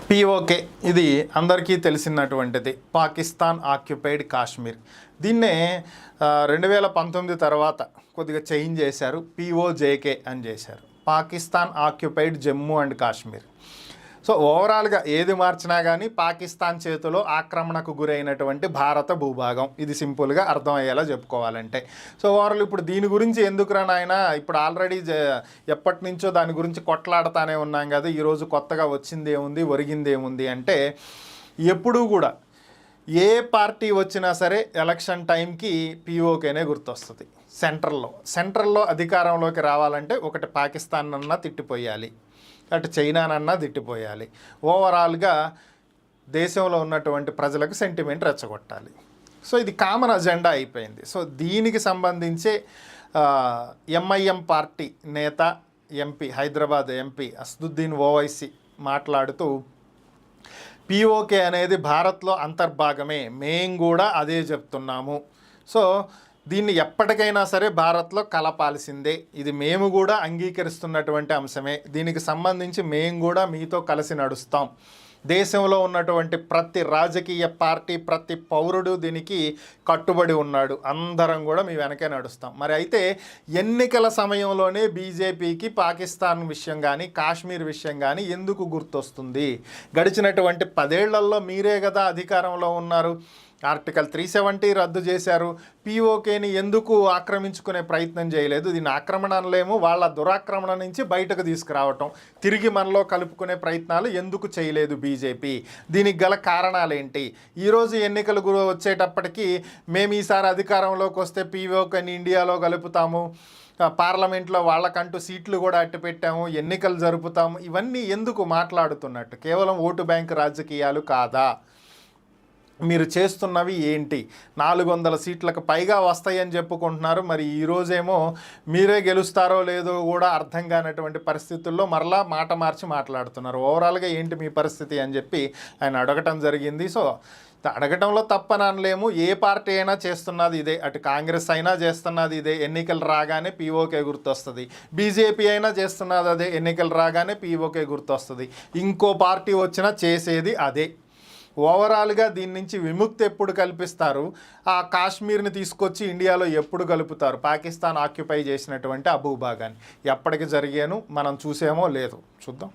PoK ఇది అందరికీ తెలిసినటువంటిది. Pakistan occupied Kashmir. దీన్నే 2019 తర్వాత కొద్దిగా చేంజ్ చేశారు, పీఓజేకే అని చేశారు. Pakistan occupied Jammu and Kashmir. So ఓవరాల్గా ఏది మార్చినా కానీ పాకిస్తాన్ చేతిలో ఆక్రమణకు గురైనటువంటి భారత భూభాగం. ఇది సింపుల్గా అర్థమయ్యేలా చెప్పుకోవాలంటే. సో ఓవరాల్ ఇప్పుడు దీని గురించి ఎందుకురా నాయన, ఇప్పుడు ఆల్రెడీ ఎప్పటి నుంచో దాని గురించి కొట్లాడుతానే ఉన్నాం కదా, ఈరోజు కొత్తగా వచ్చింది ఏముంది, ఒరిగింది ఏముంది అంటే, ఎప్పుడూ కూడా ఏ పార్టీ వచ్చినా సరే ఎలక్షన్ టైంకి పీఓకేనే గుర్తొస్తుంది. సెంట్రల్లో అధికారంలోకి రావాలంటే ఒకటి పాకిస్తాన్ అన్నా తిట్టిపోయాలి, అటు చైనానన్నా తిట్టిపోయాలి, ఓవరాల్గా దేశంలో ఉన్నటువంటి ప్రజలకు సెంటిమెంట్ రెచ్చగొట్టాలి. సో ఇది కామన్ అజెండా అయిపోయింది. సో దీనికి సంబంధించి ఎంఐఎం పార్టీ నేత ఎంపీ, హైదరాబాద్ ఎంపీ అసదుద్దీన్ ఓవైసీ మాట్లాడుతూ, పీఓకే అనేది భారత్లో అంతర్భాగమే, మేం కూడా అదే చెప్తున్నాము. సో దీన్ని ఎప్పటికైనా సరే భారత్లో కలపాల్సిందే, ఇది మేము కూడా అంగీకరిస్తున్నటువంటి అంశమే, దీనికి సంబంధించి మేము కూడా మీతో కలిసి నడుస్తాం. దేశంలో ఉన్నటువంటి ప్రతి రాజకీయ పార్టీ, ప్రతి పౌరుడు దీనికి కట్టుబడి ఉన్నాడు, అందరం కూడా మీ వెనకే నడుస్తాం. మరి అయితే ఎన్నికల సమయంలోనే బీజేపీకి పాకిస్తాన్ విషయం కానీ కాశ్మీర్ విషయం కానీ ఎందుకు గుర్తొస్తుంది? గడిచినటువంటి 10 ఏళ్లలో మీరే కదా అధికారంలో ఉన్నారు. ఆర్టికల్ 370 రద్దు చేశారు, పీఓకేని ఎందుకు ఆక్రమించుకునే ప్రయత్నం చేయలేదు? దీన్ని ఆక్రమణ అనలేము, వాళ్ళ దురాక్రమణ నుంచి బయటకు తీసుకురావటం, తిరిగి మనలో కలుపుకునే ప్రయత్నాలు ఎందుకు చేయలేదు బీజేపీ? దీనికి గల కారణాలేంటి? ఈరోజు ఎన్నికలు వచ్చేటప్పటికీ మేము ఈసారి అధికారంలోకి వస్తే పీఓకేని ఇండియాలో కలుపుతాము, పార్లమెంట్లో వాళ్ళకంటూ సీట్లు కూడా అట్టు పెట్టాము, ఎన్నికలు జరుపుతాము, ఇవన్నీ ఎందుకు మాట్లాడుతున్నట్టు? కేవలం ఓటు బ్యాంక్ రాజకీయాలు కాదా? మీరు చేస్తున్నవి ఏంటి? 400 సీట్లకు పైగా వస్తాయని చెప్పుకుంటున్నారు, మరి ఈరోజేమో మీరే గెలుస్తారో లేదో కూడా అర్థం కానటువంటి పరిస్థితుల్లో మరలా మాట మార్చి మాట్లాడుతున్నారు. ఓవరాల్గా ఏంటి మీ పరిస్థితి అని చెప్పి ఆయన అడగటం జరిగింది. సో అడగటంలో తప్పనలేము, ఏ పార్టీ అయినా చేస్తున్నది ఇదే, అటు కాంగ్రెస్ అయినా చేస్తున్నది ఇదే, ఎన్నికలు రాగానే పీఓకే గుర్తొస్తుంది. బీజేపీ అయినా చేస్తున్నది అదే, ఎన్నికలు రాగానే పీఓకే గుర్తొస్తుంది. ఇంకో పార్టీ వచ్చినా చేసేది అదే. ఓవరాల్గా దీని నుంచి విముక్తి ఎప్పుడు కల్పిస్తారు? ఆ కాశ్మీర్ని తీసుకొచ్చి ఇండియాలో ఎప్పుడు కలుపుతారు? పాకిస్తాన్ ఆక్యుపై చేసినటువంటి ఆ భూభాగాన్ని ఎప్పటికి జరిగాను మనం చూసేమో లేదు, చూద్దాం.